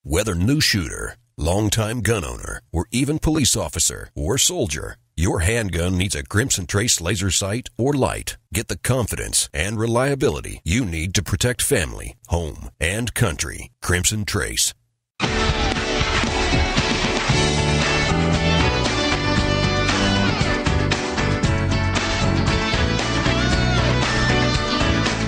Whether new shooter, longtime gun owner, or even police officer or soldier, your handgun needs a Crimson Trace laser sight or light. Get the confidence and reliability you need to protect family, home, and country. Crimson Trace.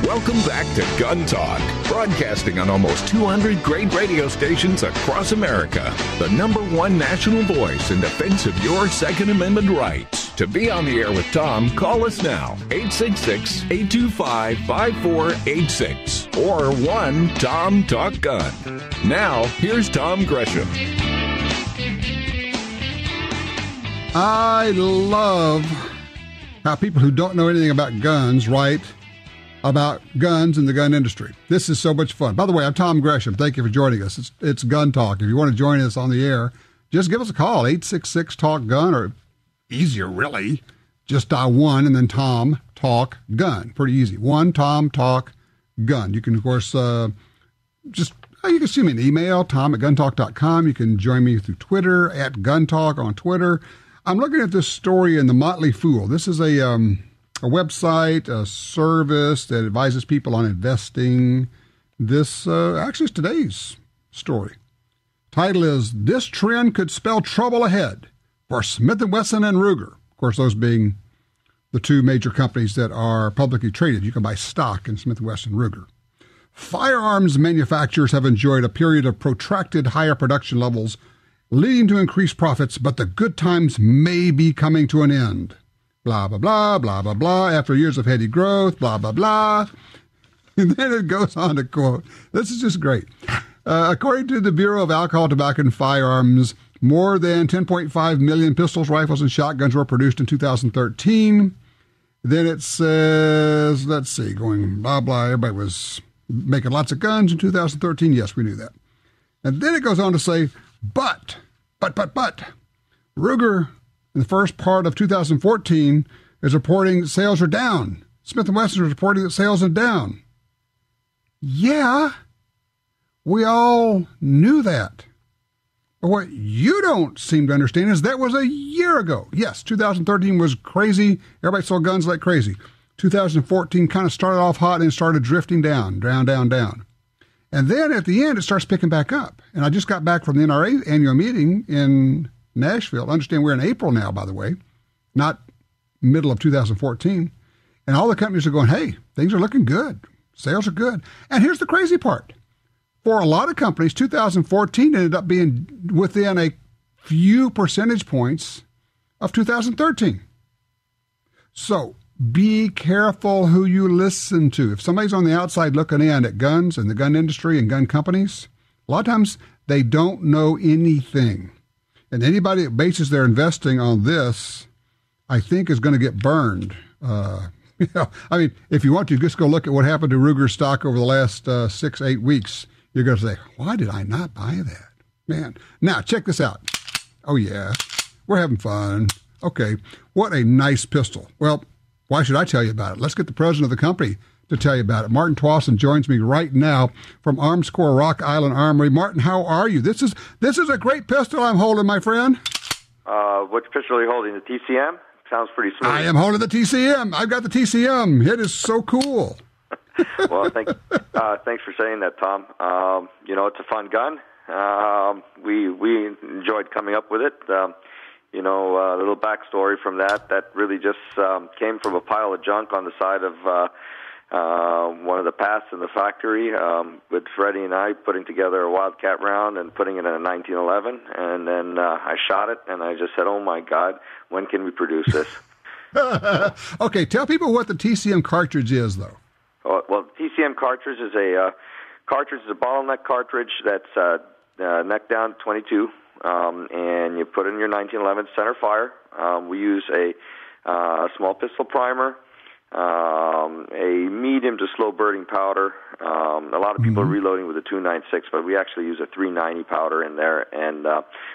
Welcome back to Gun Talk, broadcasting on almost 200 great radio stations across America. The #1 national voice in defense of your Second Amendment rights. To be on the air with Tom, call us now, 866-825-5486 or 1-TOM-TALK-GUN. Now, here's Tom Gresham. I love how people who don't know anything about guns write about guns and the gun industry. This is so much fun. By the way, I'm Tom Gresham. Thank you for joining us. It's Gun Talk. If you want to join us on the air, just give us a call, 866-TALK-GUN, or easier, really, just dial 1 and then Tom Talk Gun. Pretty easy. 1 Talk Gun. You can, of course, you can send me an email, tom@guntalk.com. You can join me through Twitter, @GunTalk on Twitter. I'm looking at this story in the Motley Fool. This is a website, a service that advises people on investing. This actually is today's story. Title is, "This Trend Could Spell Trouble Ahead for Smith & Wesson and Ruger." Of course, those being the two major companies that are publicly traded. You can buy stock in Smith & Wesson and Ruger. Firearms manufacturers have enjoyed a period of protracted higher production levels, leading to increased profits, but the good times may be coming to an end. Blah, blah, blah, blah, blah, blah, after years of heady growth, blah, blah, blah. And then it goes on to quote, this is just great. According to the Bureau of Alcohol, Tobacco, and Firearms, more than 10.5 million pistols, rifles, and shotguns were produced in 2013. Then it says, let's see, going blah, blah, everybody was making lots of guns in 2013. Yes, we knew that. And then it goes on to say, but, Ruger, in the first part of 2014, is reporting that sales are down. Smith & Wesson is reporting that sales are down. Yeah, we all knew that. But what you don't seem to understand is that was a year ago. Yes, 2013 was crazy. Everybody sold guns like crazy. 2014 kind of started off hot and started drifting down. And then at the end, it starts picking back up. And I just got back from the NRA annual meeting in Nashville. Understand we're in April now, by the way, not middle of 2014. And all the companies are going, hey, things are looking good. Sales are good. And here's the crazy part. For a lot of companies, 2014 ended up being within a few percentage points of 2013. So be careful who you listen to. If somebody's on the outside looking in at guns and the gun industry and gun companies, a lot of times they don't know anything. And anybody that bases their investing on this, I think, is going to get burned. I mean, if you want to, just go look at what happened to Ruger stock over the last 6-8 weeks. You're going to say, why did I not buy that? Man. Now, check this out. Oh, yeah. We're having fun. Okay. What a nice pistol. Well, why should I tell you about it? Let's get the president of the company to tell you about it. Martin Tuason joins me right now from Armscor Rock Island Armory. Martin, how are you? This is a great pistol I'm holding, my friend. Which pistol are you holding? The TCM? Sounds pretty smooth. I am holding the TCM. I've got the TCM. It is so cool. Well, thanks for saying that, Tom. It's a fun gun. We enjoyed coming up with it. A little backstory from that really just came from a pile of junk on the side of one of the paths in the factory, with Freddie and I putting together a Wildcat round and putting it in a 1911, and then I shot it, and I just said, oh my God, when can we produce this? Okay, tell people what the TCM cartridge is, though. Well, the TCM cartridge is a bottleneck cartridge that's neck down 22, and you put it in your 1911 center fire. We use a small pistol primer, a medium to slow burning powder. A lot of people are reloading with a 296, but we actually use a 390 powder in there, and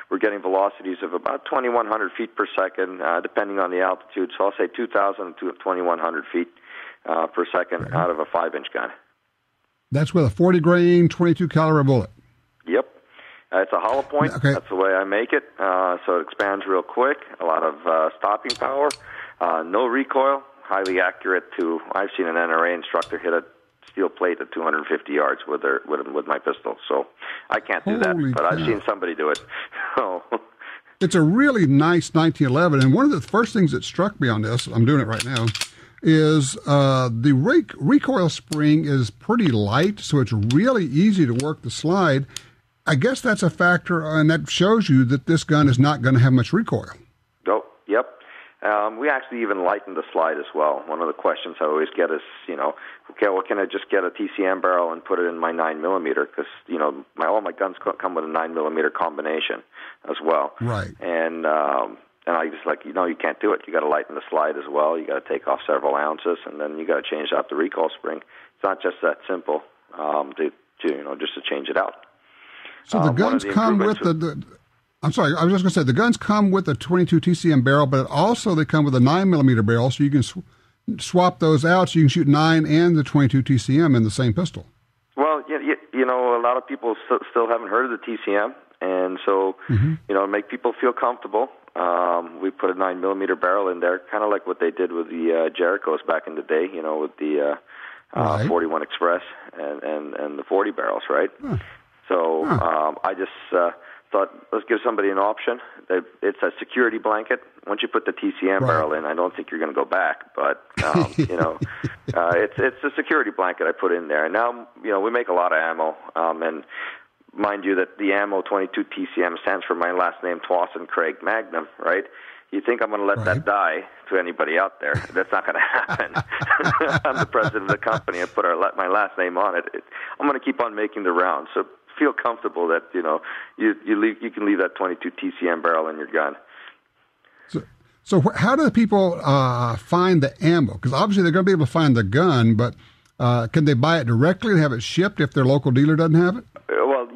we're getting velocities of about 2,100 feet per second, depending on the altitude. So I'll say 2,000 to 2,100 feet per second out of a 5-inch gun. That's with a 40 grain, 22 caliber bullet. Yep. It's a hollow point. Okay. That's the way I make it. So it expands real quick. A lot of stopping power. No recoil. Highly accurate. I've seen an NRA instructor hit a steel plate at 250 yards with my pistol. So I can't do that, but I've seen somebody do it. So it's a really nice 1911, and one of the first things that struck me on this, I'm doing it right now, is the recoil spring is pretty light, so it's really easy to work the slide. I guess that's a factor, and that shows you that this gun is not going to have much recoil. Oh, yep. We actually even lightened the slide as well. One of the questions I always get is, okay, well, can I just get a TCM barrel and put it in my 9mm? Because, all my guns come with a 9mm combination as well. Right. And I just you can't do it. You got to lighten the slide as well. You got to take off several ounces, and then you got to change out the recoil spring. It's not just that simple just to change it out. So the guns come with I'm sorry, I was just going to say, the guns come with a 22 TCM barrel, but also they come with a 9mm barrel, so you can swap those out so you can shoot 9 and the 22 TCM in the same pistol. Well, a lot of people still haven't heard of the TCM, and so, make people feel comfortable. We put a 9mm barrel in there, kind of like what they did with the Jerichos back in the day, with the 41 Express and the 40 barrels, right? Huh. So I just thought, let's give somebody an option. It's a security blanket. Once you put the TCM barrel in, I don't think you're going to go back. But it's a security blanket I put in there. And now we make a lot of ammo, and mind you that the ammo 22 TCM stands for my last name, Tuason Craig Magnum, right? You think I'm going to let that die to anybody out there? That's not going to happen. I'm the president of the company. I put my last name on it. I'm going to keep on making the rounds. So feel comfortable that you can leave that 22 TCM barrel in your gun. So how do people find the ammo? Because obviously they're going to be able to find the gun, but can they buy it directly and have it shipped if their local dealer doesn't have it? Well,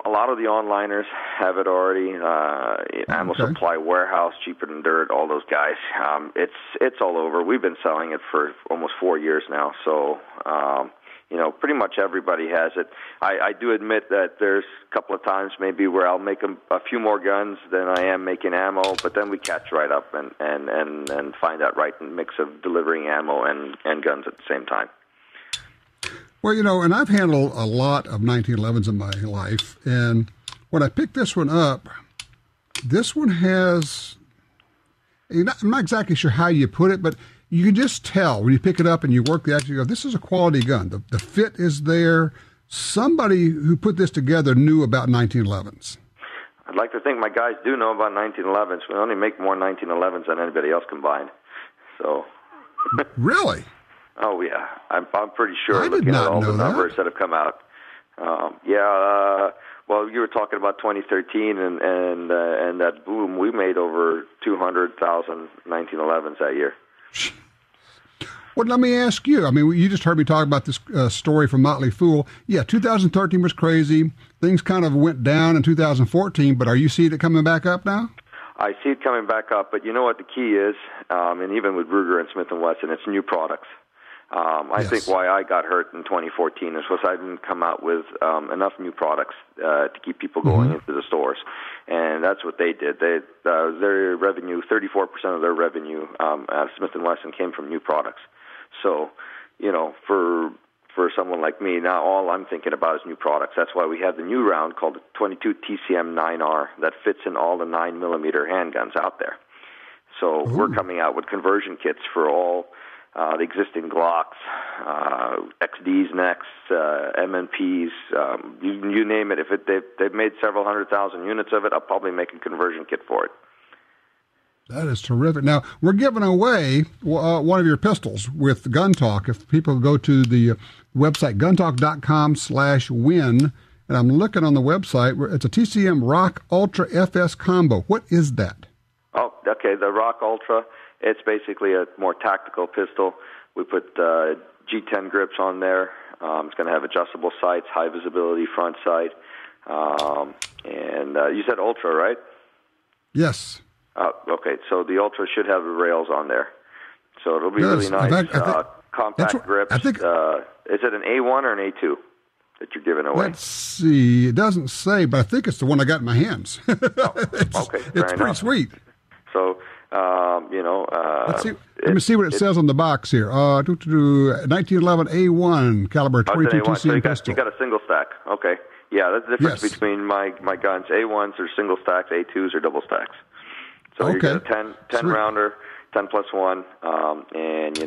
a lot of the onliners have it already. Ammo Supply Warehouse, Cheaper Than Dirt, all those guys. It's all over. We've been selling it for almost 4 years now, so pretty much everybody has it. I do admit that there's a couple of times maybe where I'll make a few more guns than I am making ammo, but then we catch right up and find that right mix of delivering ammo and guns at the same time. Well, and I've handled a lot of 1911s in my life, and when I picked this one up, this one has, I'm not exactly sure how you put it, but you can just tell when you pick it up and you work the action, you go, this is a quality gun. The fit is there. Somebody who put this together knew about 1911s. I'd like to think my guys do know about 1911s. We only make more 1911s than anybody else combined. So. Really? Oh, yeah. I'm pretty sure. I did not know the numbers that have come out. Well, you were talking about 2013 and that boom. We made over 200,000 1911s that year. Well, let me ask you. I mean, you just heard me talk about this story from Motley Fool. Yeah, 2013 was crazy. Things kind of went down in 2014, but are you seeing it coming back up now? I see it coming back up, but you know what the key is? And even with Ruger and Smith & Wesson, it's new products. I think why I got hurt in 2014 is because I didn't come out with enough new products to keep people going into the stores, and that's what they did. Their revenue, 34% of their revenue at Smith & Wesson came from new products. So, for someone like me, now all I'm thinking about is new products. That's why we have the new round called the 22 TCM 9R that fits in all the 9mm handguns out there. So we're coming out with conversion kits for all the existing Glocks, XDs next, MNPs, you name it. If they've made several 100,000 units of it, I'll probably make a conversion kit for it. That is terrific. Now, we're giving away one of your pistols with GUNTALK. If people go to the website, guntalk.com/win, and I'm looking on the website, it's a TCM Rock Ultra FS combo. What is that? Oh, okay, the Rock Ultra. It's basically a more tactical pistol. We put G10 grips on there. It's going to have adjustable sights, high visibility front sight. And you said Ultra, right? Yes. Okay, so the Ultra should have the rails on there. So it'll be really nice. Compact grips. Is it an A1 or an A2? that you're giving away? Let's see. It doesn't say, but I think it's the one I got in my hands. Okay, it's pretty sweet. So, let's see. Let me see what it says on the box here. 1911 A1 caliber 22 TCM so pistol. You got a single stack. Okay. Yeah, that's the difference between my guns. A1s are single stacks, A2s are double stacks. So you get a 10 rounder, 10 plus 1, and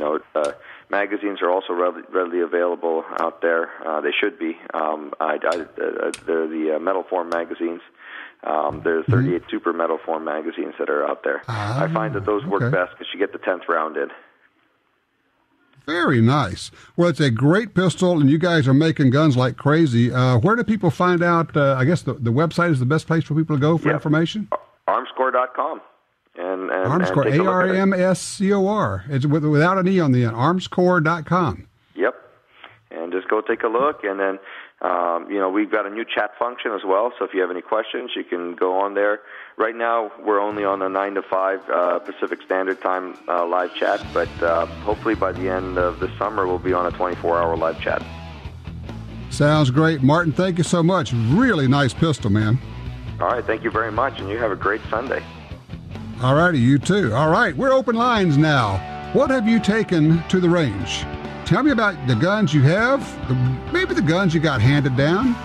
magazines are also readily available out there. They should be. They're the metal form magazines. There's 38 super metal form magazines that are out there. I find that those work best because you get the 10th round in. Very nice. Well, it's a great pistol, and you guys are making guns like crazy. Where do people find out? I guess the website is the best place for people to go for information? Armscor.com. And Armscor, Armscor. It's without an E on the end. Armscor.com. Yep. And just go take a look, and then we've got a new chat function as well. So if you have any questions, you can go on there. Right now, we're only on a 9 to 5 Pacific Standard Time live chat, but hopefully by the end of the summer, we'll be on a 24-hour live chat. Sounds great, Martin. Thank you so much. Really nice pistol, man. All right, thank you very much, and you have a great Sunday. All righty, you too. All right, we're open lines now. What have you taken to the range? Tell me about the guns you have, maybe the guns you got handed down.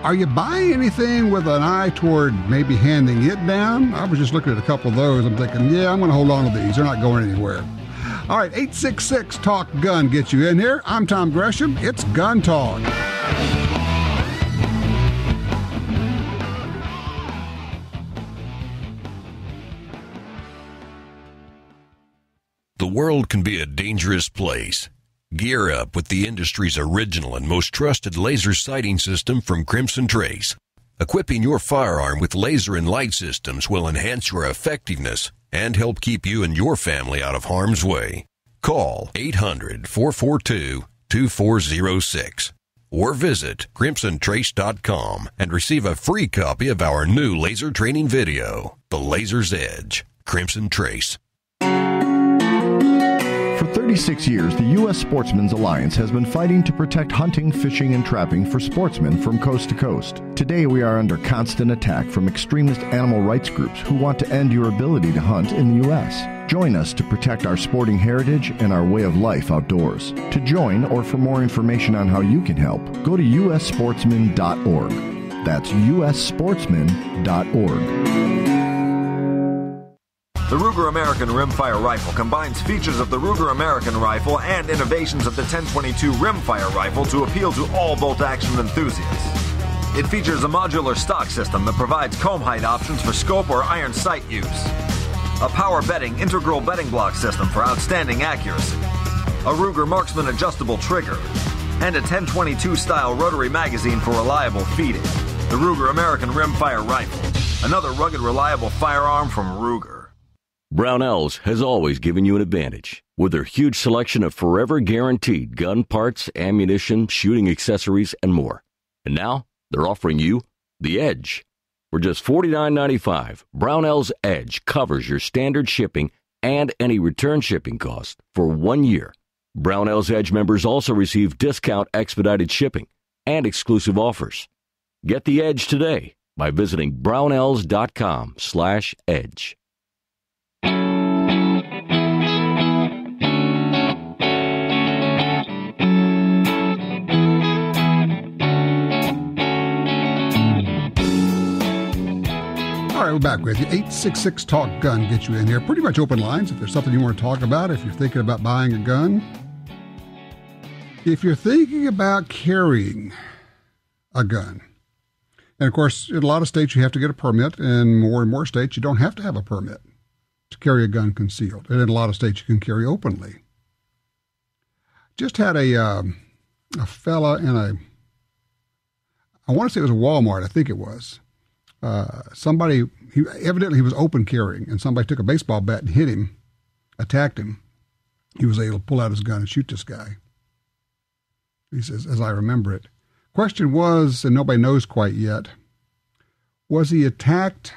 Are you buying anything with an eye toward maybe handing it down? I was just looking at a couple of those. I'm thinking, yeah, I'm going to hold on to these. They're not going anywhere. All right, 866-TALK-GUN gets you in here. I'm Tom Gresham. It's Gun Talk. The world can be a dangerous place. Gear up with the industry's original and most trusted laser sighting system from Crimson Trace. Equipping your firearm with laser and light systems will enhance your effectiveness and help keep you and your family out of harm's way. Call 800-442-2406 or visit crimsontrace.com and receive a free copy of our new laser training video, The Laser's Edge. Crimson Trace. For 36 years, the U.S. Sportsmen's Alliance has been fighting to protect hunting, fishing, and trapping for sportsmen from coast to coast. Today, we are under constant attack from extremist animal rights groups who want to end your ability to hunt in the U.S. Join us to protect our sporting heritage and our way of life outdoors. To join or for more information on how you can help, go to ussportsman.org. That's ussportsman.org. The Ruger American Rimfire Rifle combines features of the Ruger American Rifle and innovations of the 1022 Rimfire Rifle to appeal to all bolt-action enthusiasts. It features a modular stock system that provides comb height options for scope or iron sight use, a power bedding integral bedding block system for outstanding accuracy, a Ruger Marksman adjustable trigger, and a 1022 style rotary magazine for reliable feeding. The Ruger American Rimfire Rifle, another rugged, reliable firearm from Ruger. Brownells has always given you an advantage. With their huge selection of forever guaranteed gun parts, ammunition, shooting accessories, and more. And now, they're offering you the Edge. For just $49.95, Brownells Edge covers your standard shipping and any return shipping cost for 1 year. Brownells Edge members also receive discount expedited shipping and exclusive offers. Get the Edge today by visiting brownells.com/edge. All right, we're back with you. 866-TALK-GUN gets you in here. Pretty much open lines if there's something you want to talk about, if you're thinking about buying a gun. If you're thinking about carrying a gun, and of course, in a lot of states you have to get a permit, and more states you don't have to have a permit to carry a gun concealed. And in a lot of states you can carry openly. Just had a fella in I want to say it was a Walmart, I think it was. Somebody, he was open carrying, and somebody took a baseball bat and hit him, attacked him. He was able to pull out his gun and shoot this guy. He says, as I remember it. Question was, and nobody knows quite yet, was he attacked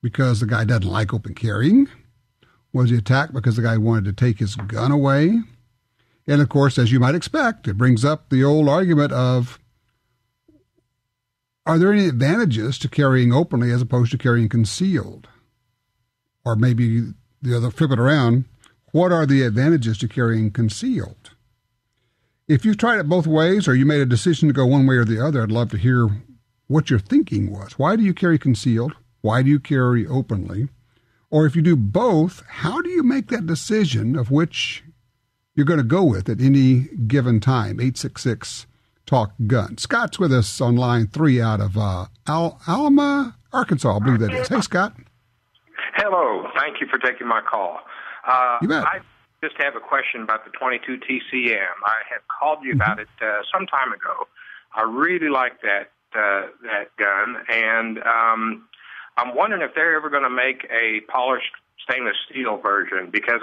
because the guy doesn't like open carrying? Was he attacked because the guy wanted to take his gun away? And, of course, as you might expect, it brings up the old argument of, are there any advantages to carrying openly as opposed to carrying concealed? Or maybe the other, flip it around, what are the advantages to carrying concealed? If you've tried it both ways or you made a decision to go one way or the other, I'd love to hear what your thinking was. Why do you carry concealed? Why do you carry openly? Or if you do both, how do you make that decision of which you're going to go with at any given time? 866-TALK-GUN. Scott's with us on line 3 out of Alma, Arkansas, I believe that is. Hey, Scott. Hello. Thank you for taking my call. You bet. I just have a question about the 22 TCM. I had called you about it some time ago. I really like that gun, and I'm wondering if they're ever going to make a polished stainless steel version, because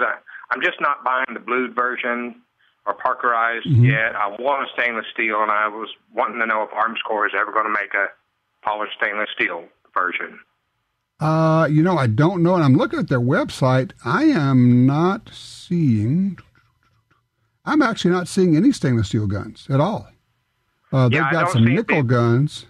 I'm just not buying the blued version or Parkerized yet. I want a stainless steel, and I was wanting to know if Armscor is ever going to make a polished stainless steel version. I don't know, and I'm looking at their website. I'm actually not seeing any stainless steel guns at all. They've got some nickel guns.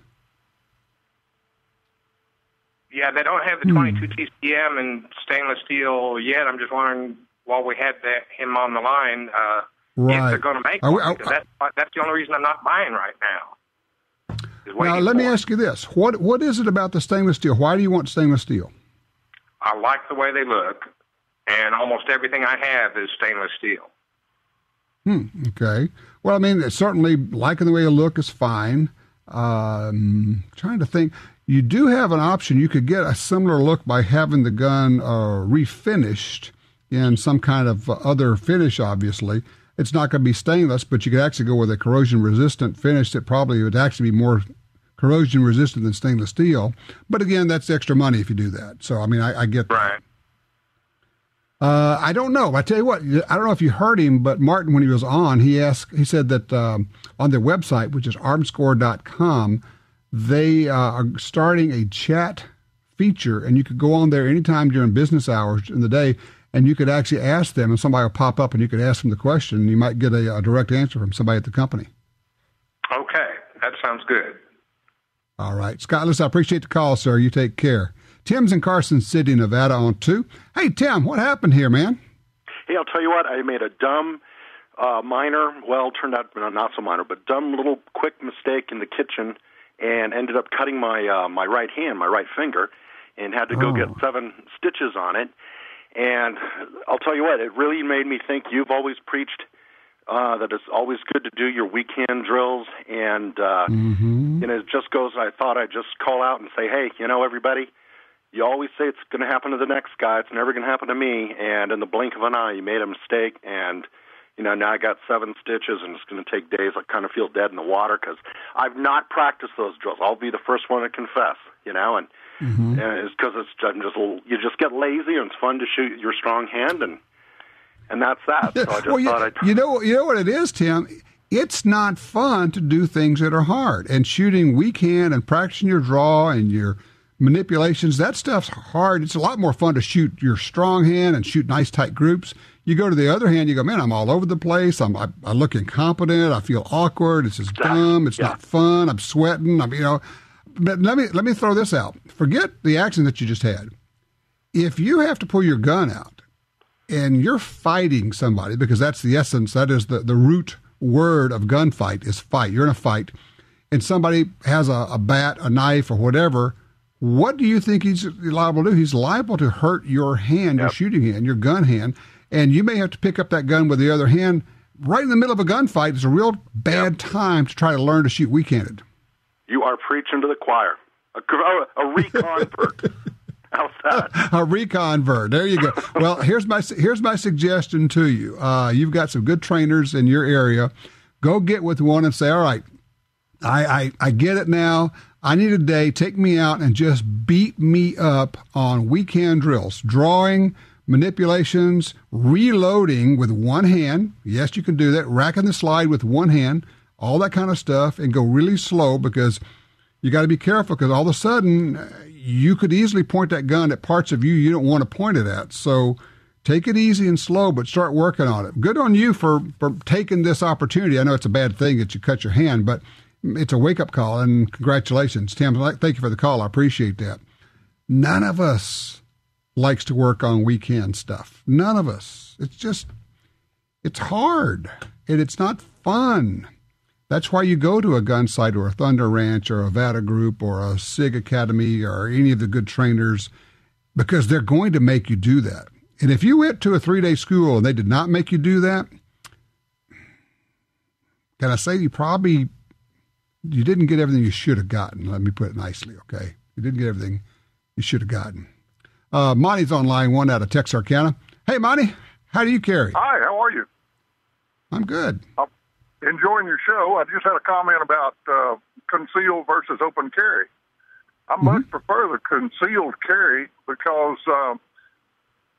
Yeah, they don't have the 22 TCM and stainless steel yet. I'm just wondering, while we had him on the line, if they're going to make one. That's the only reason I'm not buying right now. Now, let me ask you this. What is it about the stainless steel? Why do you want stainless steel? I like the way they look, and almost everything I have is stainless steel. Okay. Well, I mean, certainly liking the way you look is fine. Trying to think. You do have an option. You could get a similar look by having the gun refinished in some kind of other finish, obviously. It's not going to be stainless, but you could actually go with a corrosion-resistant finish that probably would actually be more corrosion-resistant than stainless steel. But again, that's extra money if you do that. So, I mean, I get that. Right. I don't know. I tell you what, I don't know if you heard him, but Martin, when he was on, he said that on their website, which is armscor.com, they are starting a chat feature, and you could go on there anytime during business hours in the day, and you could actually ask them, and somebody will pop up, and you could ask them the question, and you might get a direct answer from somebody at the company. Okay, that sounds good. All right. Scott, listen, I appreciate the call, sir. You take care. Tim's in Carson City, Nevada on 2. Hey, Tim, what happened here, man? Hey, I'll tell you what. I made a dumb, minor, well, turned out not so minor, but dumb little quick mistake in the kitchen, and ended up cutting my right hand, my right finger, and had to go get 7 stitches on it. And I'll tell you what, it really made me think. You've always preached that it's always good to do your weekend drills, and it just goes, I thought I'd just call out and say, hey, everybody, you always say it's going to happen to the next guy. It's never going to happen to me. And in the blink of an eye, you made a mistake, and now I got 7 stitches, and it's going to take days. I kind of feel dead in the water because I've not practiced those drills. I'll be the first one to confess, and it's because you just get lazy, and it's fun to shoot your strong hand, and that's that. So I just thought I'd... You know what it is, Tim? It's not fun to do things that are hard, and shooting weekend and practicing your draw and your manipulations, that stuff's hard. It's a lot more fun to shoot your strong hand and shoot nice tight groups. You go to the other hand, you go, man, I'm all over the place. I look incompetent. I feel awkward. It's just dumb. It's not fun. I'm sweating. But let me throw this out. Forget the accident that you just had. If you have to pull your gun out and you're fighting somebody, because that's the essence, that is the root word of gunfight is fight. You're in a fight, and somebody has a bat, a knife, or whatever. What do you think he's liable to do? He's liable to hurt your hand, your shooting hand, your gun hand, and you may have to pick up that gun with the other hand. Right in the middle of a gunfight is a real bad time to try to learn to shoot weak-handed. You are preaching to the choir. A reconvert. How's that? A reconvert. There you go. Well, here's my suggestion to you. You've got some good trainers in your area. Go get with one and say, all right, I get it now. I need a day. Take me out and just beat me up on weekend drills, drawing, manipulations, reloading with one hand. Yes, you can do that. Racking the slide with one hand, all that kind of stuff, and go really slow, because you got to be careful, because all of a sudden you could easily point that gun at parts of you don't want to point it at. So Take it easy and slow, but start working on it. Good on you for taking this opportunity. I know it's a bad thing that you cut your hand, but it's a wake-up call, and congratulations. Tim, thank you for the call. I appreciate that. None of us likes to work on weekend stuff. None of us. It's hard, and it's not fun. That's why you go to a gun site or a Thunder Ranch or a Vada Group or a SIG Academy or any of the good trainers, because they're going to make you do that. And if you went to a 3-day school and they did not make you do that, can I say you didn't get everything you should have gotten. Let me put it nicely, okay? You didn't get everything you should have gotten. Monty's on line 1 out of Texarkana. Hey, Monty, how do you carry? Hi, how are you? I'm good. I'm enjoying your show. I just had a comment about concealed versus open carry. I much prefer the concealed carry because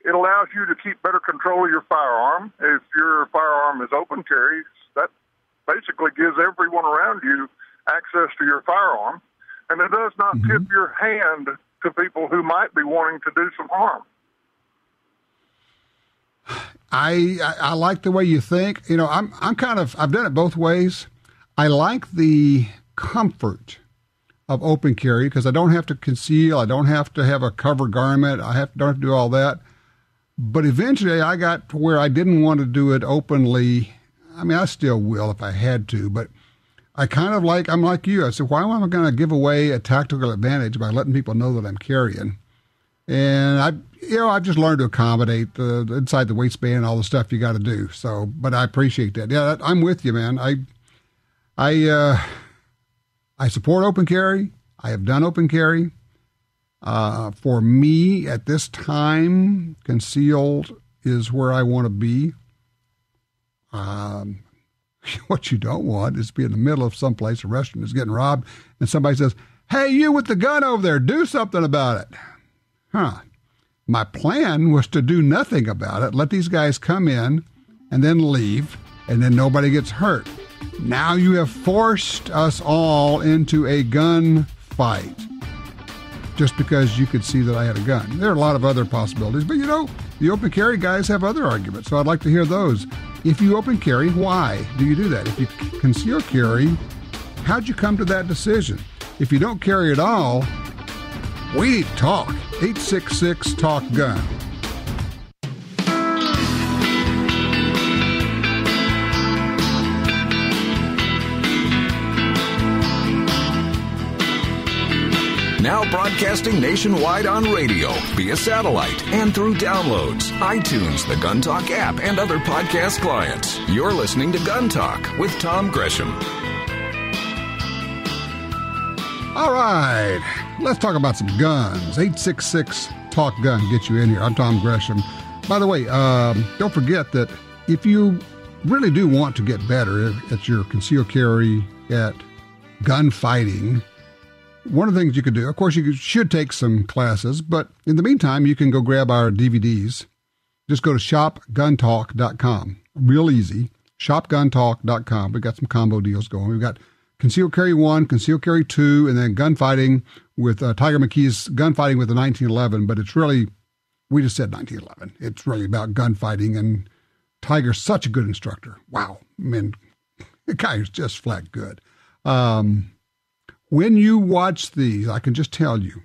it allows you to keep better control of your firearm. If your firearm is open carry, that basically gives everyone around you access to your firearm, and it does not tip your hand to people who might be wanting to do some harm. I like the way you think. You know, I've done it both ways. I like the comfort of open carry because I don't have to conceal. I don't have to have a cover garment. don't have to do all that. But eventually I got to where I didn't want to do it openly. I mean, I still will if I had to, but I'm like you. I said, why am I going to give away a tactical advantage by letting people know that I'm carrying? And I've just learned to accommodate the inside the waistband and all the stuff you got to do. So, but I appreciate that. Yeah, I'm with you, man. I support open carry. I have done open carry. For me, at this time, concealed is where I want to be. What you don't want is to be in the middle of someplace, a restaurant is getting robbed, and somebody says, hey, you with the gun over there, do something about it. My plan was to do nothing about it, let these guys come in and then leave, and then nobody gets hurt. Now you have forced us all into a gun fight just because you could see that I had a gun. There are a lot of other possibilities, but you know, the open carry guys have other arguments, so I'd like to hear those. If you open carry, why do you do that? If you conceal carry, how'd you come to that decision? If you don't carry at all, we need to talk. 866-TALK-GUN. Now broadcasting nationwide on radio, via satellite, and through downloads, iTunes, the Gun Talk app, and other podcast clients. You're listening to Gun Talk with Tom Gresham. All right, let's talk about some guns. 866-TALK-GUN, get you in here. I'm Tom Gresham. By the way, don't forget that if you really do want to get better at your concealed carry, at gunfighting, one of the things you could do, of course, you should take some classes, but in the meantime, you can go grab our DVDs. Just go to shopguntalk.com. Real easy. Shopguntalk.com. We've got some combo deals going. We've got Concealed Carry 1, Concealed Carry 2, and then gunfighting with Tiger McKee's gunfighting with the 1911, but it's really, we just said 1911. It's really about gunfighting, and Tiger's such a good instructor. Wow. I mean, the guy is just flat good. When you watch these, I can just tell you.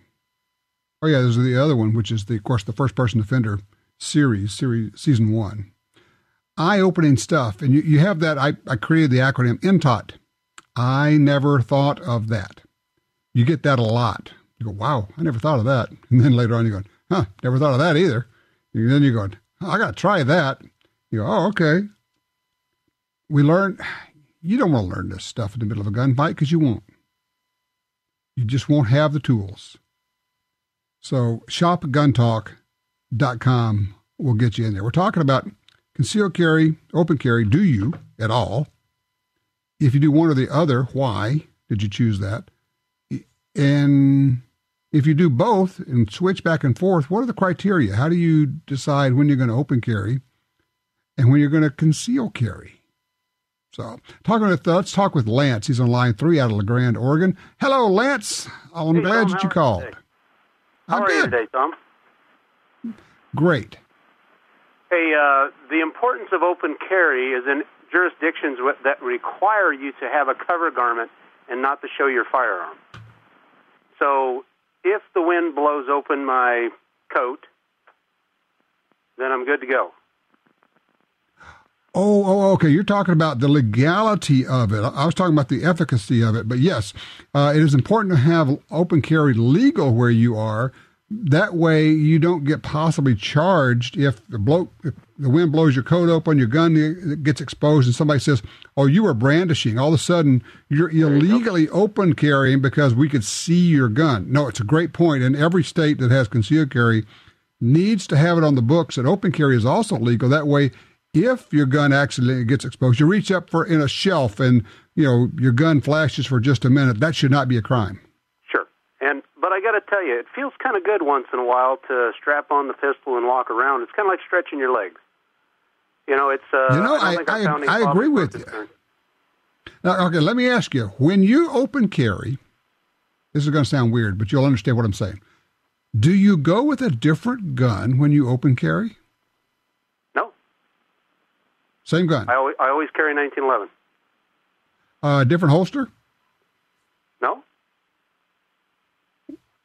Oh, yeah, there's the other one, which is, of course, the First-Person Defender series, Season 1. Eye-opening stuff. And you have that, I created the acronym NTOT. I never thought of that. You get that a lot. You go, wow, I never thought of that. And then later on you go, never thought of that either. And then you go, I got to try that. You go, oh, okay. We learn, you don't want to learn this stuff in the middle of a gunfight because you won't. You just won't have the tools. So shopguntalk.com will get you in there. We're talking about concealed carry, open carry. Do you at all? If you do one or the other, why did you choose that? And if you do both and switch back and forth, what are the criteria? How do you decide when you're going to open carry and when you're going to conceal carry? So, let's talk with Lance. He's on line 3 out of La Grande, Oregon. Hello, Lance. I'm glad that you called. How are you today, Tom? Great. Hey, the importance of open carry is in jurisdictions that require you to have a cover garment and not to show your firearm. So if the wind blows open my coat, then I'm good to go. Oh, okay. You're talking about the legality of it. I was talking about the efficacy of it. But yes, it is important to have open carry legal where you are. That way you don't get possibly charged if the wind blows your coat open, your gun gets exposed, and somebody says, oh, you were brandishing. All of a sudden, you're illegally open carrying because we could see your gun. No, it's a great point. And every state that has concealed carry needs to have it on the books that open carry is also legal. That way, if your gun accidentally gets exposed, you reach up in a shelf and, your gun flashes for just a minute. That should not be a crime. Sure. But I got to tell you, it feels kind of good once in a while to strap on the pistol and walk around. It's kind of like stretching your legs. I agree with you. Now, okay, let me ask you, when you open carry, this is going to sound weird, but you'll understand what I'm saying. Do you go with a different gun when you open carry? No. Same gun? I always carry 1911. Different holster? No.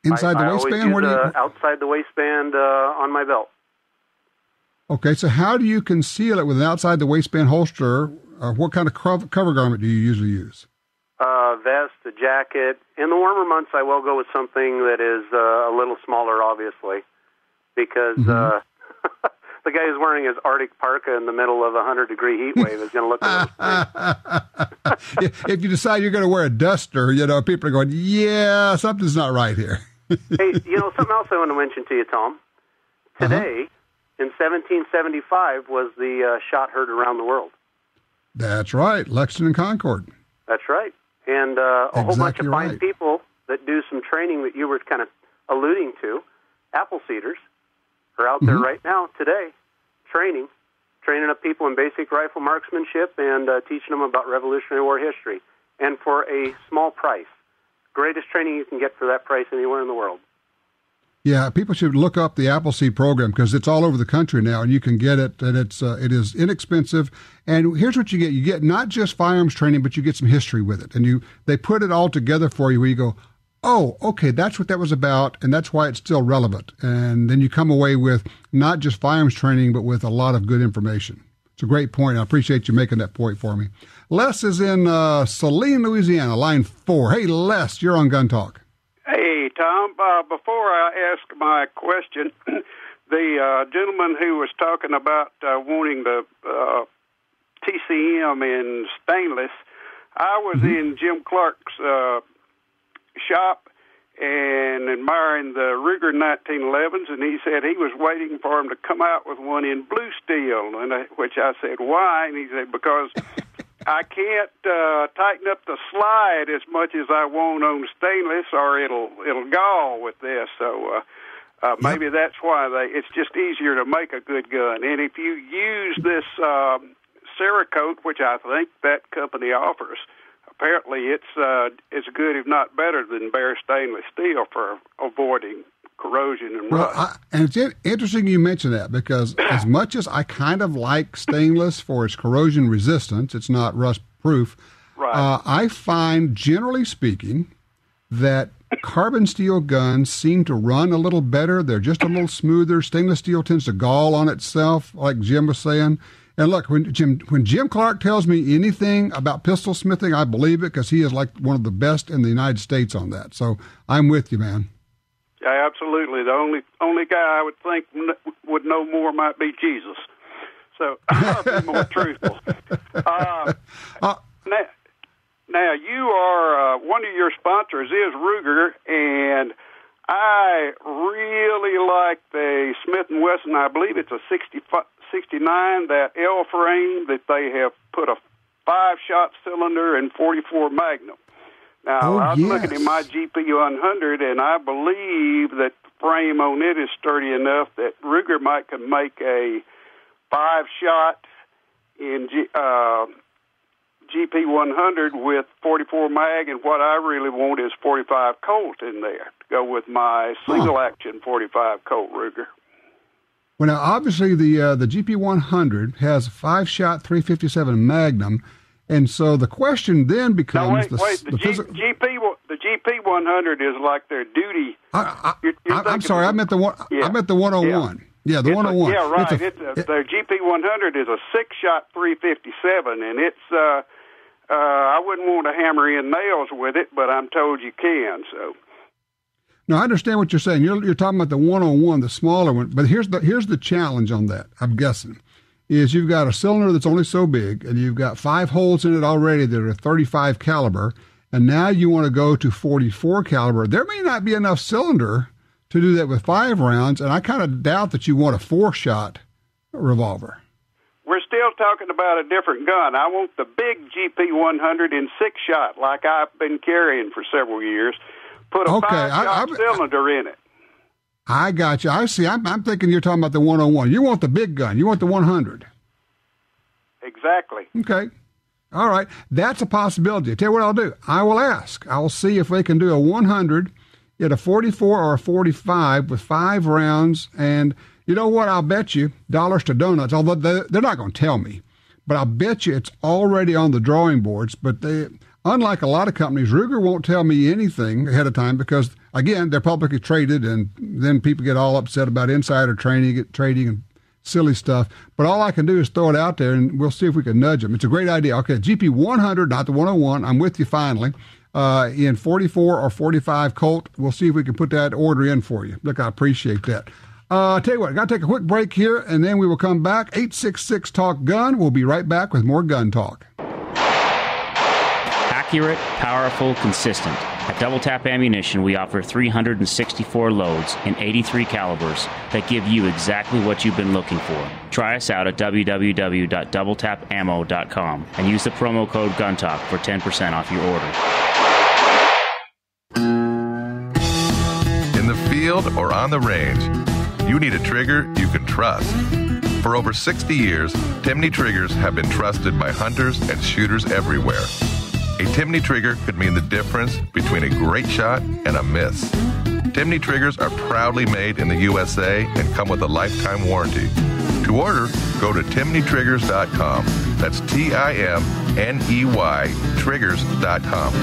Inside the waistband? What do you outside the waistband on my belt. Okay, so how do you conceal it with an outside the waistband holster? What kind of cover garment do you usually use? Vest, a jacket. In the warmer months, I will go with something that is a little smaller, obviously, because the guy who's wearing his Arctic parka in the middle of a 100-degree heat wave is going to look a little strange. If you decide you're going to wear a duster, people are going, yeah, something's not right here. Hey, something else I want to mention to you, Tom. Today, in 1775, was the shot heard around the world. That's right, Lexington and Concord. That's right. And a whole bunch of fine people that do some training that you were kind of alluding to, apple seeders, are out there right now, today, training up people in basic rifle marksmanship and teaching them about Revolutionary War history. And for a small price. Greatest training you can get for that price anywhere in the world. Yeah, people should look up the Appleseed program because it's all over the country now, and you can get it, and it is inexpensive. And here's what you get: you get not just firearms training, but you get some history with it, and they put it all together for you. Where you go, oh, okay, that's what that was about, and that's why it's still relevant. And then you come away with not just firearms training, but with a lot of good information. It's a great point. I appreciate you making that point for me. Les is in Saline, Louisiana, line 4. Hey, Les, you're on Gun Talk. Hey, Tom, before I ask my question, the gentleman who was talking about wanting the TCM in stainless, I was in Jim Clark's shop and admiring the Ruger 1911s, and he said he was waiting for him to come out with one in blue steel, which I said, why? And he said, because I can't tighten up the slide as much as I want on stainless, or it'll gall with this. So maybe that's why it's just easier to make a good gun. And if you use this Cerakote, which I think that company offers, apparently it's as good, if not better, than bare stainless steel for avoiding corrosion and rust. And it's interesting you mention that, because as much as I kind of like stainless for its corrosion resistance, it's not rust proof. Right. I find, generally speaking, that carbon steel guns seem to run a little better. They're just a little smoother. Stainless steel tends to gall on itself, like Jim was saying. And look, when Jim Clark tells me anything about pistol smithing, I believe it, because he is like one of the best in the United States on that. So I'm with you, man. Yeah, absolutely. The only guy I would think would know more might be Jesus. So I'll be more truthful. Now you are one of your sponsors is Ruger, and I really like the Smith & Wesson. I believe it's a 69, that L frame that they have put a 5-shot cylinder and 44 Magnum. Now, I was looking at my GP100, and I believe that the frame on it is sturdy enough that Ruger might can make a 5-shot in GP100 with 44 mag, and what I really want is 45 Colt in there to go with my single-action 45 Colt Ruger. Well, now, obviously, the GP100 has a 5-shot 357 Magnum, and so the question then becomes... The GP100 is like their duty... I'm sorry, I meant the one. Yeah. I meant the 101. Yeah, the 101. Yeah, right. The GP100 is a 6-shot 357, and it's... I wouldn't want to hammer in nails with it, but I'm told you can, so... No, I understand what you're saying. You're talking about the 101, the smaller one. But here's the challenge on that, I'm guessing, is you've got a cylinder that's only so big, and you've got 5 holes in it already that are 35 caliber, and now you want to go to 44 caliber. There may not be enough cylinder to do that with 5 rounds, and I kind of doubt that you want a 4-shot revolver. We're still talking about a different gun. I want the big GP100 in 6-shot like I've been carrying for several years. Put a 5-shot cylinder in it. I got you. I see. I'm thinking you're talking about the 101. You want the big gun. You want the 100. Exactly. Okay. All right. That's a possibility. I tell you what I'll do. I will ask. I will see if they can do a 100 at a 44 or a 45 with 5 rounds. And you know what? I'll bet you dollars to donuts, although they're not going to tell me. But I'll bet you it's already on the drawing boards. But unlike a lot of companies, Ruger won't tell me anything ahead of time because, again, they're publicly traded, and then people get all upset about insider trading and silly stuff. But all I can do is throw it out there, and we'll see if we can nudge them. It's a great idea. Okay, GP100, not the 101. I'm with you finally. In 44 or 45 Colt, we'll see if we can put that order in for you. Look, I appreciate that. I'll tell you what, I got to take a quick break here, and then we will come back. 866 Talk Gun. We'll be right back with more Gun Talk. Accurate, powerful, consistent. At Double Tap Ammunition, we offer 364 loads in 83 calibers that give you exactly what you've been looking for. Try us out at www.doubletapammo.com and use the promo code GUNTALK for 10% off your order. In the field or on the range, you need a trigger you can trust. For over 60 years, Timney triggers have been trusted by hunters and shooters everywhere. A Timney trigger could mean the difference between a great shot and a miss. Timney triggers are proudly made in the USA and come with a lifetime warranty. To order, go to timneytriggers.com. That's TIMNEY triggers.com.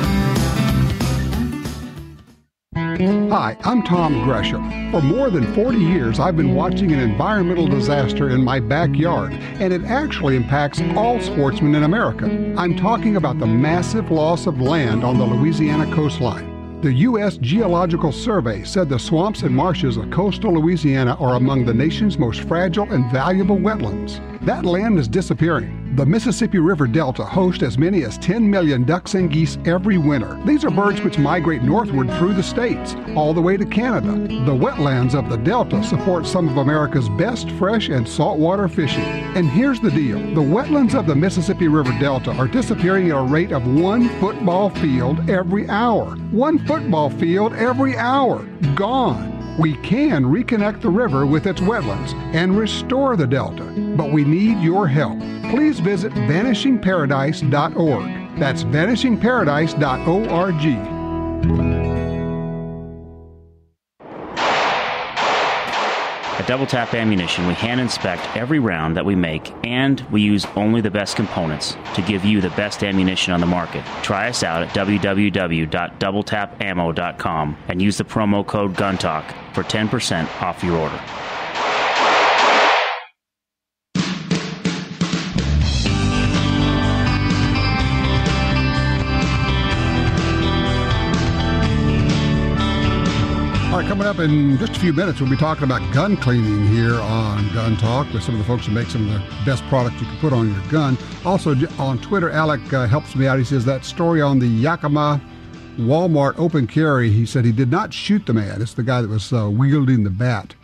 Hi, I'm Tom Gresham. For more than 40 years, I've been watching an environmental disaster in my backyard, and it actually impacts all sportsmen in America. I'm talking about the massive loss of land on the Louisiana coastline. The U.S. Geological Survey said the swamps and marshes of coastal Louisiana are among the nation's most fragile and valuable wetlands. That land is disappearing. The Mississippi River Delta hosts as many as 10 million ducks and geese every winter. These are birds which migrate northward through the states, all the way to Canada. The wetlands of the Delta support some of America's best fresh and saltwater fishing. And here's the deal. The wetlands of the Mississippi River Delta are disappearing at a rate of 1 football field every hour. 1 football field every hour. Gone. We can reconnect the river with its wetlands and restore the Delta, but we need your help. Please visit vanishingparadise.org. That's vanishingparadise.org. At Double Tap Ammunition, we hand inspect every round that we make, and we use only the best components to give you the best ammunition on the market. Try us out at www.doubletapammo.com and use the promo code GUNTALK for 10% off your order. All right, coming up in just a few minutes, we'll be talking about gun cleaning here on Gun Talk with some of the folks who make some of the best products you can put on your gun. Also on Twitter, Alec helps me out. He says that story on the Yakima Walmart open carry, he said he did not shoot the man. It's the guy that was wielding the bat.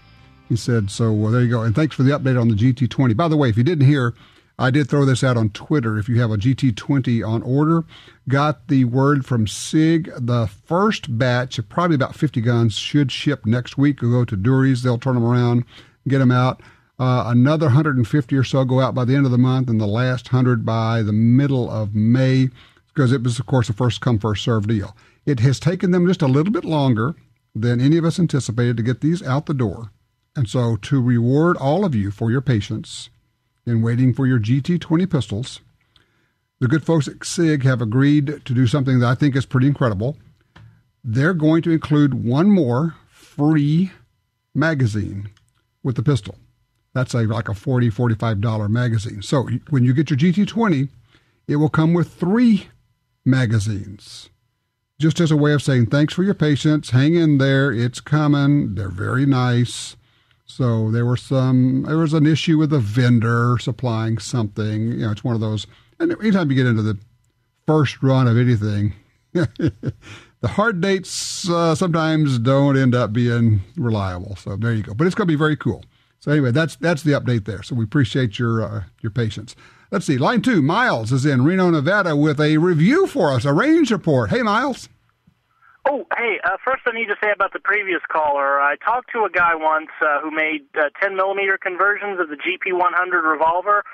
He said, so there you go. And thanks for the update on the GT20. By the way, if you didn't hear, I did throw this out on Twitter. If you have a GT20 on order, got the word from SIG. The first batch of probably about 50 guns should ship next week. We'll go to Dury's. They'll turn them around, get them out. Another 150 or so go out by the end of the month, and the last 100 by the middle of May, because it was, of course, a first-come, first-served deal. It has taken them just a little bit longer than any of us anticipated to get these out the door. And so to reward all of you for your patience in waiting for your GT20 pistols, the good folks at SIG have agreed to do something that I think is pretty incredible. They're going to include one more free magazine with the pistol. That's like a $40, $45 magazine. So when you get your GT20, it will come with 3 magazines, just as a way of saying thanks for your patience. Hang in there. It's coming. They're very nice. So there was an issue with the vendor supplying something. You know, it's one of those. And anytime you get into the first run of anything, the hard dates sometimes don't end up being reliable. So there you go. But it's going to be very cool. So anyway, that's the update there. So we appreciate your patience. Let's see. Line 2, Miles is in Reno, Nevada with a review for us, a range report. Hey, Miles. Oh, hey, first I need to say about the previous caller. I talked to a guy once who made 10-millimeter conversions of the GP100 revolver,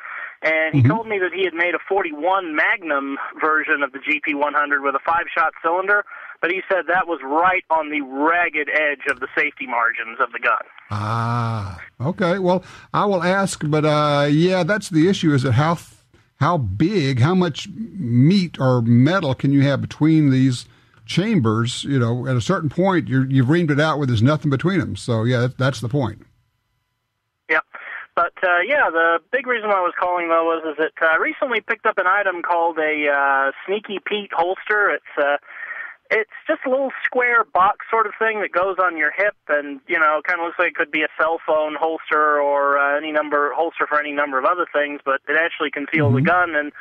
and he told me that he had made a 41 Magnum version of the GP100 with a 5-shot cylinder, but he said that was right on the ragged edge of the safety margins of the gun. Ah, okay. Well, I will ask, but yeah, that's the issue, is that how big, how much meat or metal can you have between these chambers? You know, at a certain point, you've reamed it out where there's nothing between them. So, yeah, that's the point. Yeah. But, yeah, the big reason I was calling, though, is that I recently picked up an item called a Sneaky Pete holster. It's just a little square box sort of thing that goes on your hip, and, you know, kind of looks like it could be a cell phone holster or holster for any number of other things, but it actually conceals a gun, and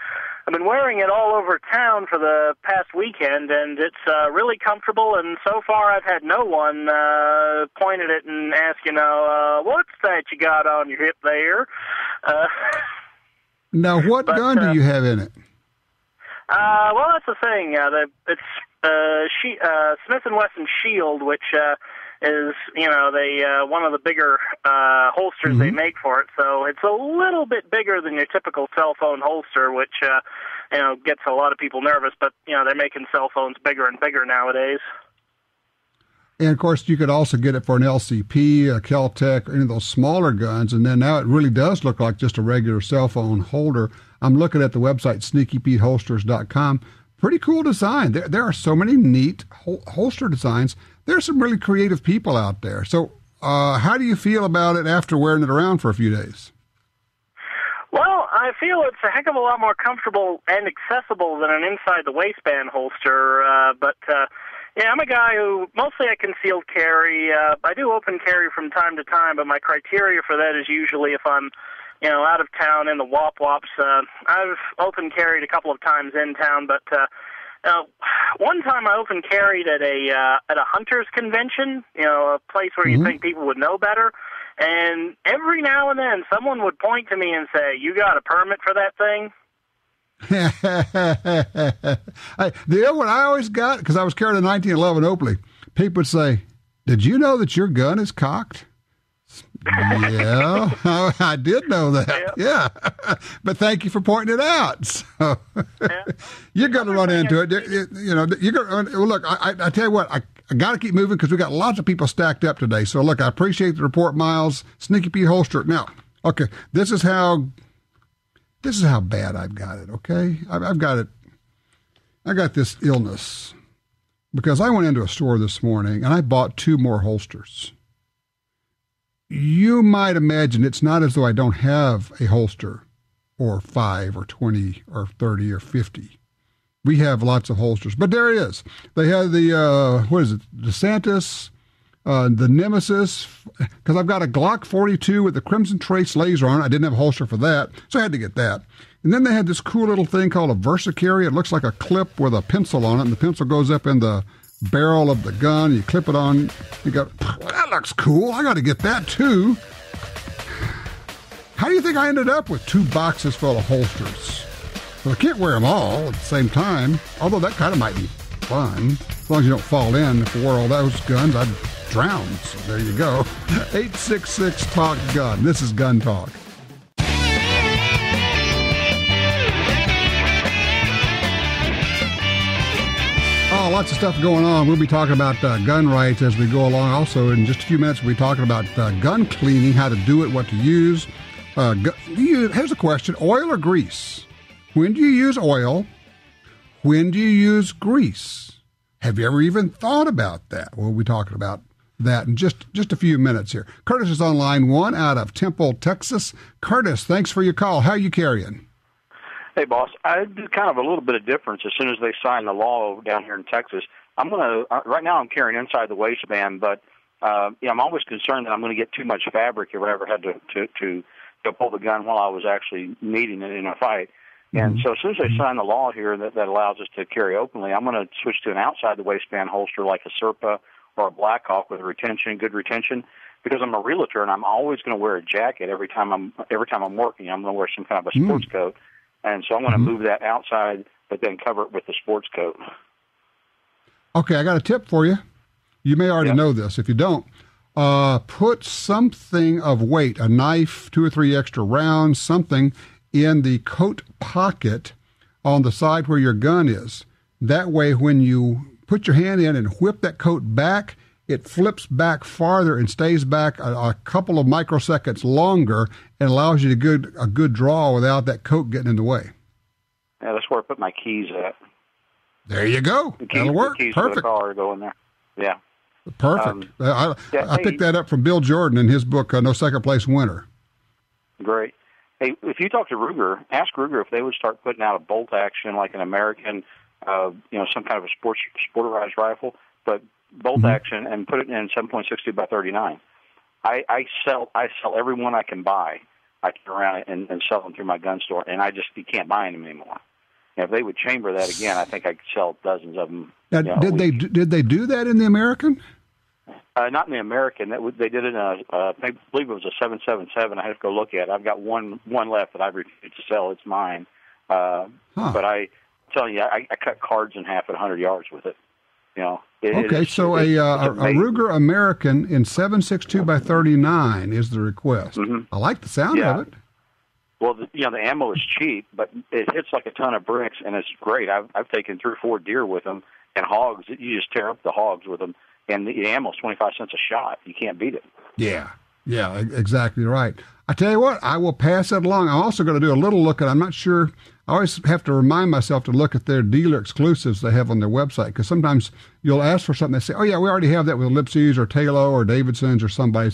I've been wearing it all over town for the past weekend, and it's really comfortable, and so far I've had no one point at it and ask, what's that you got on your hip there? Now, what gun do you have in it? Well, that's the thing. It's Smith & Wesson Shield, which is, one of the bigger holsters they make for it. So it's a little bit bigger than your typical cell phone holster, which, gets a lot of people nervous. But, they're making cell phones bigger and bigger nowadays. And, of course, you could also get it for an LCP, a Kel-Tec, any of those smaller guns. And then now it really does look like just a regular cell phone holder. I'm looking at the website, sneakypeteholsters.com. Pretty cool design. There are so many neat holster designs. There's some really creative people out there. So how do you feel about it after wearing it around for a few days? Well, I feel it's a heck of a lot more comfortable and accessible than an inside-the-waistband holster. Yeah, I'm a guy who mostly I concealed carry. I do open carry from time to time, but my criteria for that is usually if I'm out of town in the wop-wops. I've open carried a couple of times in town, but one time I open carried at a hunters convention, a place where you think people would know better. And every now and then someone would point to me and say, "You got a permit for that thing?" The other one I always got, because I was carrying a 1911 Oakley, people would say, "Did you know that your gun is cocked?" Yeah, I did know that. Yeah. But thank you for pointing it out. So you're going to run into it. You're going to, look, I tell you what, I got to keep moving because we got lots of people stacked up today. So look, I appreciate the report, Miles. Sneaky Pete holster. Now, okay, this is how bad I've got it. Okay, I've got it. I got this illness because I went into a store this morning and I bought 2 more holsters. You might imagine it's not as though I don't have a holster or 5 or 20 or 30 or 50. We have lots of holsters, but there it is. They have the, DeSantis, the Nemesis, because I've got a Glock 42 with the Crimson Trace laser on it. I didn't have a holster for that, so I had to get that. And then they had this cool little thing called a VersaCarry. It looks like a clip with a pencil on it, and the pencil goes up in the barrel of the gun. You clip it on. You go, that looks cool. I got to get that too. How do you think I ended up with 2 boxes full of holsters? Well, I can't wear them all at the same time, although that kind of might be fun. As long as you don't fall in. If I wore all those guns, I'd drown. So there you go. 866-TALK-GUN. This is Gun Talk. lots of stuff going on. We'll be talking about gun rights as we go along. Also, in just a few minutes, we'll be talking about gun cleaning, how to do it, what to use. Here's a question, oil or grease? When do you use oil? When do you use grease? Have you ever even thought about that? We'll be talking about that in just a few minutes here. Curtis is on line 1 out of Temple, Texas. Curtis, thanks for your call. How are you carrying? Hey, boss. I do kind of a little bit of difference as soon as they sign the law down here in Texas. Right now I'm carrying inside the waistband, but I'm always concerned that I'm going to get too much fabric if I ever had to pull the gun while I was actually needing it in a fight. And so as soon as they sign the law here that allows us to carry openly, I'm going to switch to an outside the waistband holster like a Serpa or a Blackhawk with good retention, because I'm a realtor and I'm always going to wear a jacket every time I'm working. I'm going to wear some kind of a sports coat. And so I'm going to move that outside, but then cover it with the sports coat. Okay, I got a tip for you. You may already know this. If you don't, put something of weight, a knife, 2 or 3 extra rounds, something in the coat pocket on the side where your gun is. That way, when you put your hand in and whip that coat back, it flips back farther and stays back a couple of microseconds longer and allows you to get a good draw without that coat getting in the way. Yeah, that's where I put my keys at. There you go. That'll work. The keys Perfect. For the car go in there. Yeah. Perfect. I picked that up from Bill Jordan in his book, No Second Place Winner. Great. Hey, if you talk to Ruger, ask Ruger if they would start putting out a bolt action like an American, some kind of a sporterized rifle, but bolt action, and put it in 7.62 by 39. I sell every one I can buy. I turn around and sell them through my gun store, and you can't buy them anymore. And if they would chamber that again, I think I could sell dozens of them. Now, did they do that in the American? Not in the American. They did it in I believe it was a 7.77. I have to go look at it. I've got one left that I refuse to sell. It's mine. But I tell you, I cut cards in half at 100 yards with it. Okay, so a Ruger American in 7.62 by 39 is the request. I like the sound of it. Well, the ammo is cheap, but it hits like a ton of bricks, and it's great. I've taken 3 or 4 deer with them, and hogs. You just tear up the hogs with them, and the ammo is 25 cents a shot. You can't beat it. Yeah, exactly right. I tell you what, I will pass that along. I'm also going to do a little look at, I'm not sure, I always have to remind myself to look at their dealer exclusives they have on their website, because sometimes you'll ask for something, they say, oh yeah, we already have that with Lipsy's or Taylor or Davidson's or somebody,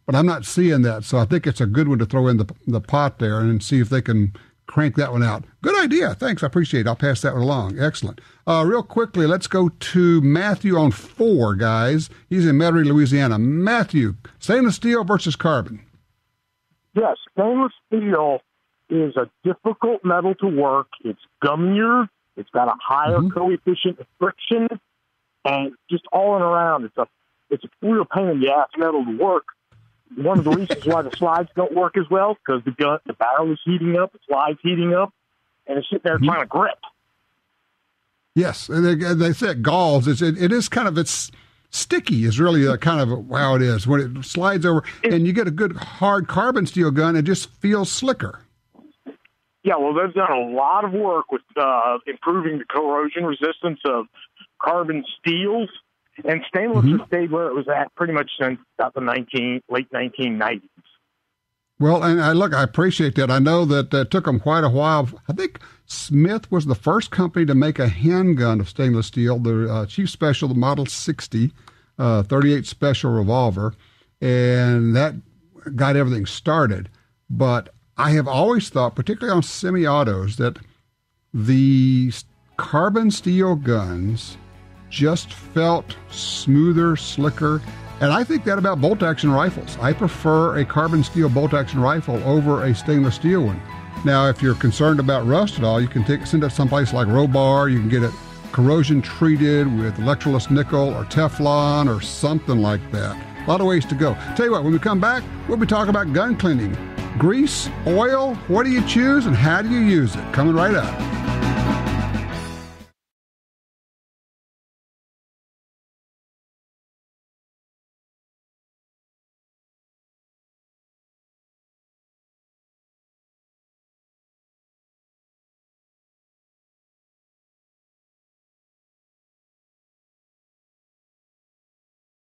but I'm not seeing that, so I think it's a good one to throw in the pot there and see if they can crank that one out. Good idea. Thanks. I appreciate it. I'll pass that one along. Excellent. Real quickly, let's go to Matthew on 4, guys. He's in Metairie, Louisiana. Matthew, stainless steel versus carbon. Yes, stainless steel is a difficult metal to work. It's gummier. It's got a higher coefficient of friction, and just all in around, it's a real pain in the ass metal to work. One of the reasons why the slides don't work as well, because the barrel is heating up, the slide's heating up, and it's sitting there trying to grip. Yes, they say it galls. It is kind of, it's sticky is really kind of how it is. When it slides over and you get a good hard carbon steel gun, it just feels slicker. Yeah, well, they've done a lot of work with improving the corrosion resistance of carbon steels. And stainless has stayed where it was at pretty much since about the late 1990s. Well, and I appreciate that. I know that it took them quite a while. I think Smith was the first company to make a handgun of stainless steel, the Chief Special, the Model 60, 38 Special revolver, and that got everything started. But I have always thought, particularly on semi-autos, that the carbon steel guns just felt smoother, slicker, and I think that about bolt-action rifles. I prefer a carbon steel bolt-action rifle over a stainless steel one. Now, if you're concerned about rust at all, you can send it someplace like Robar. You can get it corrosion-treated with electroless nickel or Teflon or something like that. A lot of ways to go. Tell you what, when we come back, we'll be talking about gun cleaning. Grease, oil, what do you choose and how do you use it? Coming right up.